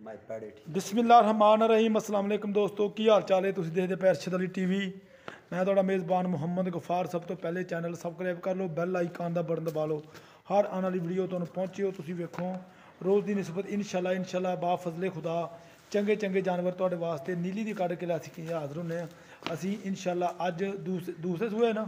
बिस्मिल्लाहिर्रहमानिर्रहीम अस्सलाम वालेकुम दोस्तों की हाल चाल है। तुसीं देखदे पे अरशद अली टीवी। मैं तुहाडा मेज़बान मुहम्मद गफार। सब तो पहले चैनल सबसक्राइब कर लो, बैल आइकन का बटन दबा लो, हर आने वाली वीडियो तुहानूं पहुंचे हो तुसीं वेखो। रोज़ की निस्बत इंशाअल्लाह बा फजले खुदा चंगे चंगे जानवर तुहाडे वास्ते नीली दी कढ़ के असीं हाज़र होने असीं इंशाअल्लाह अज दूसरे सूए ना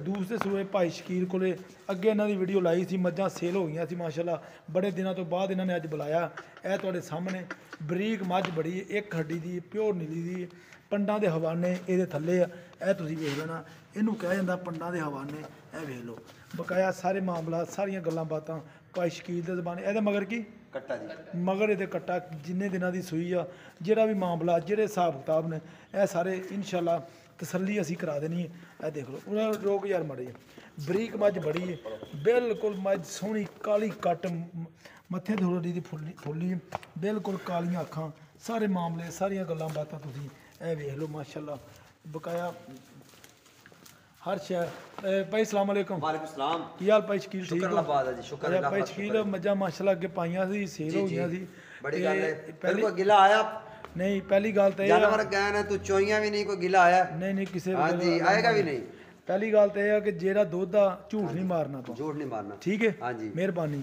दूसरे सूए भाई शकील कोले अगे इन्हां दी वीडियो लाई सी। मझां सेल हो गई सी माशाअल्लाह, बड़े दिनों तो बाद इन्हां ने अज बुलाया। यह तुहाडे सामने बरीक मझ बड़ी एक हड्डी दी प्योर नीली दी पंडां दे हवाने ये थल्ले ए तुसीं वेख लेना, इनू कहा जांदा पंडां दे हवाने। ए वेख लो बकाया सारे मामला सारियां गल्लां बातां भाई शकील दे ज़बाने। ए मगर की कट्टा जी मगर ये कट्टा जिन्ने दिनों की सूई आ जोड़ा भी मामला जोड़े हिसाब किताब ने यह सारे इंशाअल्लाह तसल्ली असी करा देनी है। यह देख लो उन्हें रोक यार मड़ी बरीक मझ बड़ी है, बिल्कुल मझ सोहनी काली कट मत्थे थोड़ी दी फुल्ली बिल्कुल कालियां अखां सारे मामले सारिया गल्लां बातां तुसीं ए वेख लो माशाअल्लाह बकाया हर शहर। भाई सलाम अलैकुम। वालेकुम सलाम। की हाल भाई शकील? ठीक है भाई शकील मझां माशाअल्लाह अगे पाइयां सी सेल हो गई सी। बड़ी गल है पहले कोई गिला आया नहीं? पहली गल तो जानवर गए ने तू चोइयां भी नहीं कोई गिला आया नहीं किसी हां जी आएगा भी नहीं। पहली गल तो यह कि जेड़ा दुध आ झूठ नहीं मारना तो झूठ नहीं मारना ठीक है। हां जी मेहरबानी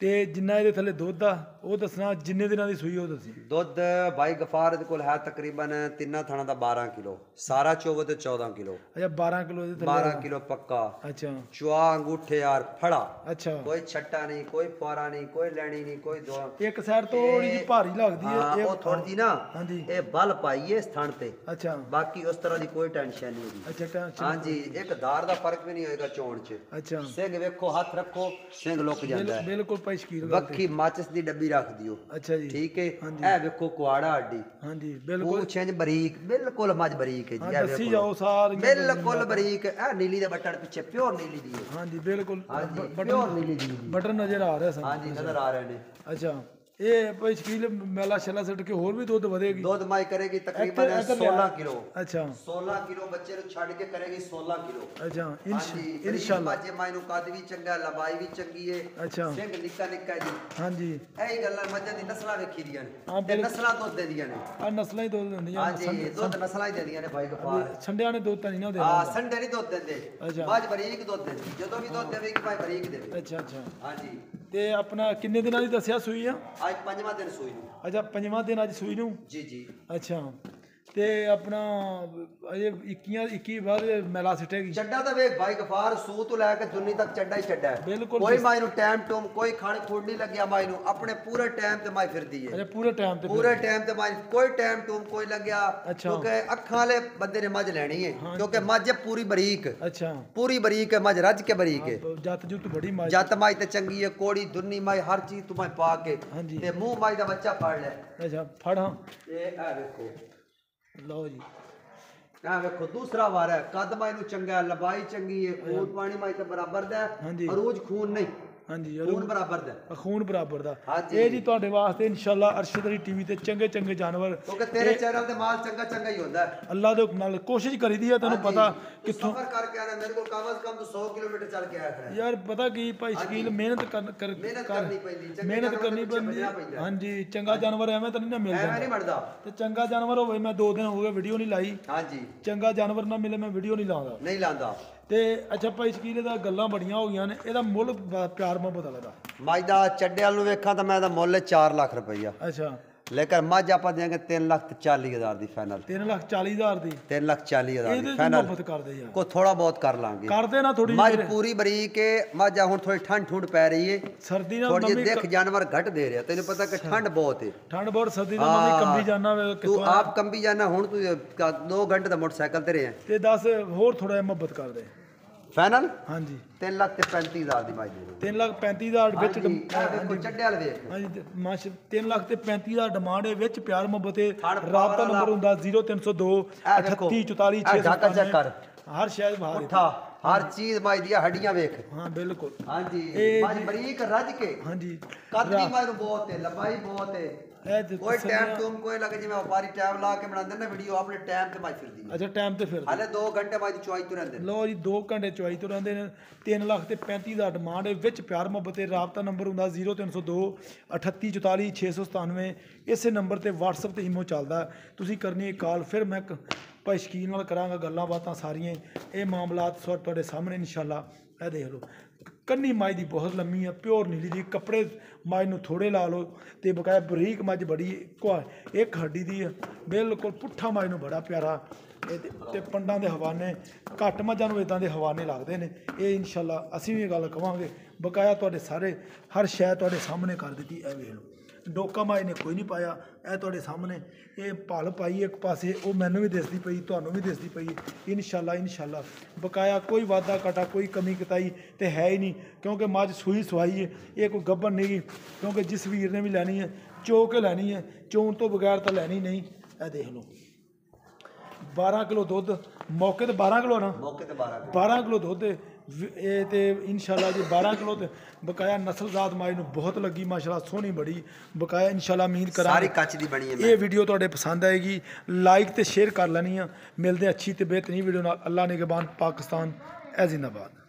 ते जिन्ना ये थले दुध आ वो दसना जिन्ने दिनों की सूई हो दसी। दुध भाई गफार दे कोल है तकरीबन 3 थाना दा 12 किलो सारा चोवे ते 14 किलो। अच्छा 12 किलो दे 12 किलो पक्का। अच्छा चुआ अंगूठे यार फड़ा। अच्छा कोई छट्टा नहीं कोई फुआरा नहीं कोई लैनी नहीं कोई दो एक साइड तो भारी लगदी है वो थोड़ी जी ना। हां जी ए बल पाई है स्थान पे। अच्छा बाकी उस तरह दी कोई टेंशन नहीं होगी। अच्छा टेंशन हां जी एक धार दा फर्क भी नहीं होएगा चोण च। अच्छा सिंह वेखो हाथ रखो सिंह लुक जांदा है बिल्कुल भाई शकील बक्खी माचिस दी डब्बी रख दियो। अच्छा जी ठीक है ए वेखो कुआड़ा हड्डी। हां जी बिल्कुल पूंछ इंज बरीक बिल्कुल मज बरीक है जी। ए दसी जाओ सारी बिल्कुल बरीक ए नीली दे बटन पीछे प्योर नीली दी है। हां जी बिल्कुल प्योर नीली दी बटन नजर आ रहा है। हां जी नजर आ रहे ने। अच्छा ये भाई शकील मेला शला सट के होर भी दूध बढ़ेगी? दूध माई करेगी तकरीबन 16 किलो। अच्छा 16 किलो बच्चे नु छड़ के करेगी 16 किलो। अच्छा इंशाल्लाह जे माई नु कद भी चंगा लंबाई भी चंगी है। अच्छा सिंह निक्का निक्का जी। हां जी एही गल्लां मज्जां दी नस्लां वेखी दियां ने हां ते नस्लां दुध दे दियां ने। आ नस्लां ही दुध दिंदियां। हां जी दुध नस्लां ही दे दियां ने भाई गफार। संडियां ने दुध नहीं ना दे। हां संडे नहीं दुध देंदे। अच्छा बाज बरीक दुध देंदे जदों भी दुध देवेगी भाई बरीक देवे। अच्छा अच्छा हां जी ते अपना किन्ने दिनां दी दस्सिया सूई आ? आज पंजवां दिन सूई नु। अच्छा पंजवां दिन अज सूई नू? जी जी अच्छा ते अपना अजे 21 बाद मेला सिटेगी चड्डा तो वेख भाई गफार सू तो लैके दुनी तक चड्डा ही चड्डा है। बिल्कुल कोई माई नु टाइम टूम कोई खाने खूड नहीं लग्या माई नु अपने पूरे टाइम ते माई फिरदी है। अच्छा पूरे टाइम ते माई कोई टाइम टूम कोई लग्या। अच्छा क्योंकि अखां वाले बंदे ने मझ लेनी है क्योंकि मझ है पूरी बरीक। अच्छा पूरी बरीक है मझ रज के बरीक है। जत जुत बड़ी माई जत माई ते चंगी है कोड़ी दुनी माई हर चीज तू माई पा के ते मुंह माई दा बच्चा फाड़ ले। अच्छा फड़ हां ए आ देखो लो जी आ देखो दूसरा वार है कद माई नु चंगा है लंबाई चंगी है खून पानी माई ते बराबर दा है अरूज खून नहीं। हां जी खून बराबर दा खून बराबर दा। ये जी ਤੁਹਾਡੇ ਵਾਸਤੇ इंशाल्लाह अरशद अली टीवी ਤੇ ਚੰਗੇ ਚੰਗੇ ਜਾਨਵਰ ਕਿਉਂਕਿ ਤੇਰੇ ਚੈਨਲ ਤੇ ਮਾਲ ਚੰਗਾ ਚੰਗਾ ਹੀ ਹੁੰਦਾ ਹੈ। ਅੱਲਾ ਦੇ ਨਾਲ ਕੋਸ਼ਿਸ਼ ਕਰੀਦੀ ਹੈ ਤੈਨੂੰ ਪਤਾ ਕਿੱਥੋਂ ਸਫ਼ਰ ਕਰਕੇ ਆਣਾ ਮੇਰੇ ਕੋਲ ਕਮ ਸੇ ਕਮ 100 ਕਿਲੋਮੀਟਰ ਚੱਲ ਕੇ ਆਇਆ ਹੈ ਯਾਰ ਪਤਾ ਕੀ ਭਾਈ ਸ਼ਕੀਲ ਮਿਹਨਤ ਕਰਨੀ ਪੈਂਦੀ ਮਿਹਨਤ ਕਰਨੀ ਪੈਂਦੀ। ਹਾਂਜੀ ਚੰਗਾ ਜਾਨਵਰ ਐਵੇਂ ਤਾਂ ਨਹੀਂ ਨਾ ਮਿਲਦਾ ਐਵੇਂ ਨਹੀਂ ਮਿਲਦਾ ਤੇ ਚੰਗਾ ਜਾਨਵਰ ਹੋਵੇ ਮੈਂ 2 ਦਿਨ ਹੋ ਗਏ ਵੀਡੀਓ ਨਹੀਂ ਲਾਈ। ਹਾਂਜੀ ਚੰਗਾ ਜਾਨਵਰ ਨਾ ਮਿਲੇ ਮੈਂ ਵੀਡੀਓ ਨਹੀਂ ਲਾਉਂਦਾ ਨਹੀਂ ਲਾਉਂਦਾ ਤੇ ਅੱਛਾ ਭਾਈ ਸ਼ਕੀਲ ਇਹਦਾ ਗੱਲਾਂ ਬੜੀਆਂ ਹੋ ਗਈਆਂ ਨੇ ਇਹਦਾ ਮੁੱਲ ਪਿਆਰ ਮੁਹੱਬਤ ਵਾਲਾ ਮੱਝ ਦਾ ਚੱਡੇ ਵਾਲ ਨੂੰ ਵੇਖਾਂ ਤਾਂ ਮੈਂ ਇਹਦਾ ਮੁੱਲ 4 ਲੱਖ ਰੁਪਈਆ। ਅੱਛਾ लेकिन मझ आप देंगे 3,40,000 the final. 3,40,000 the 3,40,000 the final को थोड़ा बहुत कर लांगे कर देना थोड़ी मझ पूरी बरीक है। मझ हुन थोड़ी ठंड ठुंड पै रही है सर्दी ना थोड़ी देख जानवर घट दे रहे तेन पता कि ठंड बहुत है ठंड बहुत सर्दी ना मैं कंबी जाना तू आप कंबी जाना हुन तू 2 घंटे दा मोटरसाइकिल ते रहे ते 10 होर थोड़ा मोहब्बत कर दे फाइनल। हां जी 3,35,000 दी माई दे 3,35,000 ਵਿੱਚ देखो ਚੱਡੇ ਵਾਲ ਵੇਖ। ਹਾਂ ਜੀ ਮਾਸ਼ 3,35,000 ਡਿਮਾਂਡ ਹੈ ਵਿੱਚ ਪਿਆਰ ਮੁਹੱਬਤ ਹੈ। ਰਾਬਤਾ ਨੰਬਰ ਹੁੰਦਾ 0302 3844 6 ਚੈੱਕ ਕਰ हर शहर बाहर उठा हर चीज माई दिया हड्डियां वेख। हां बिल्कुल हां जी माई बरीक रज के। हां जी कद भी माई नु बहुत है लंबाई बहुत है कोई टाइम तुम कोई लगे जिवें व्यापारी टाइम ला के बनांदे ना वीडियो अपने टाइम ते माई फिरदी अच्छा टाइम ते फिर हाले 2 घंटे माई दी चुआई तो रहंदे लो जी 2 घंटे चुआई तो रहंदे ने 3,35,000 डिमांड है विच प्यार मुहब्बत ते राबता नंबर हुंदा 0302 3844 697 इसे नंबर ते WhatsApp ते ईमो ਚੱਲਦਾ ਤੁਸੀਂ ਕਰਨੀ ਹੈ ਕਾਲ ਫਿਰ ਮੈਂ ਭਾਈ ਸ਼ਕੀਨ ਨਾਲ ਕਰਾਂਗਾ ਗੱਲਾਂ ਬਾਤਾਂ ਸਾਰੀਆਂ ਇਹ ਮਾਮਲਾਤ ਤੁਹਾਡੇ ਸਾਹਮਣੇ ਇਨਸ਼ਾਅੱਲਾ ਇਹ ਦੇਖ ਲਓ ਕੰਨੀ ਮੱਝ ਦੀ ਬਹੁਤ ਲੰਮੀ ਆ ਪਿਓਰ ਨੀਲੀ ਦੀ ਕੱਪੜੇ ਮੱਝ ਨੂੰ ਥੋੜੇ ਲਾ ਲਓ ਤੇ ਬਕਾਇਆ ਬਰੀਕ ਮੱਝ ਬੜੀ ਇੱਕ ਹੱਡੀ ਦੀ ਆ ਬਿਲਕੁਲ ਪੁੱਠਾ ਮੱਝ ਨੂੰ ਬੜਾ ਪਿਆਰਾ ਤੇ ਪੰਡਾਂ ਦੇ ਹਵਾਨੇ ਘੱਟ ਮੱਝਾਂ ਨੂੰ ਇਦਾਂ ਦੇ ਹਵਾਨੇ ਲੱਗਦੇ ਨੇ ਇਹ ਇਨਸ਼ਾਅੱਲਾ ਅਸੀਂ ਵੀ ਇਹ ਗੱਲ ਕਵਾਂਗੇ ਬਕਾਇਆ ਤੁਹਾਡੇ ਸਾਰੇ ਹਰ ਸ਼ੈ ਤੁਹਾਡੇ ਸਾਹਮਣੇ ਕਰ ਦਿੱਤੀ ਇਹ ਵੇਖ ਲਓ ਡੋਕਾ ਮਾਈ ਨੇ ਕੋਈ ਨਹੀਂ ਪਾਇਆ ਇਹ ਤੁਹਾਡੇ ਸਾਹਮਣੇ ਇਹ ਭਲ ਪਾਈ ਇੱਕ ਪਾਸੇ ਉਹ ਮੈਨੂੰ ਵੀ ਦਿਸਦੀ ਪਈ ਤੁਹਾਨੂੰ ਵੀ ਦਿਸਦੀ ਪਈ ਇਨਸ਼ਾਅੱਲਾ ਬਕਾਇਆ ਕੋਈ ਵਾਧਾ ਘਾਟਾ ਕੋਈ ਕਮੀ ਕਤਾਈ ਤੇ ਹੈ ਹੀ ਨਹੀਂ ਕਿਉਂਕਿ ਮੱਝ ਸੂਈ ਸਵਾਈ ਹੈ ਇਹ ਕੋਈ ਗੱਭਣ ਨਹੀਂ ਕਿਉਂਕਿ ਜਿਸ ਵੀਰ ਨੇ ਵੀ ਲੈਣੀ ਹੈ ਚੋ ਕੇ ਲੈਣੀ ਹੈ ਚੋਣ ਤੋਂ ਬਗੈਰ ਤਾਂ ਲੈਣੀ ਨਹੀਂ ਇਹ ਦੇਖ ਲਓ 12 ਕਿਲੋ ਦੁੱਧ ਮੌਕੇ ਤੇ 12 ਕਿਲੋ ਨਾ ਮੌਕੇ ਤੇ 12 ਕਿਲੋ ਦੁੱਧ ਇਹ ਤੇ ਇਨਸ਼ਾਅੱਲਾ ਜੀ 12 ਕਿਲੋ ਤੇ ਬਕਾਇਆ ਨਸਲਜ਼ਾਤ ਮਾਈ ਨੂੰ ਬਹੁਤ ਲੱਗੀ ਮਾਸ਼ਾਅੱਲਾ ਸੋਹਣੀ ਬੜੀ ਬਕਾਇਆ ਇਨਸ਼ਾਅੱਲਾ ਉਮੀਦ ਕਰਾਂਗੇ ਸਾਰੀ ਕੱਚ ਦੀ ਬਣੀ ਹੈ ਇਹ ਵੀਡੀਓ ਤੁਹਾਡੇ ਪਸੰਦ ਆਏਗੀ ਲਾਈਕ ਤੇ ਸ਼ੇਅਰ ਕਰ ਲੈਣੀ ਆ ਮਿਲਦੇ ਅੱਛੀ ਤੇ ਬਿਹਤਰੀਨ ਵੀਡੀਓ ਨਾਲ ਅੱਲਾ ਨਿਗਹਬਾਨ ਪਾਕਿਸਤਾਨ ਐ ਜ਼ਿੰਦਾਬਾਦ।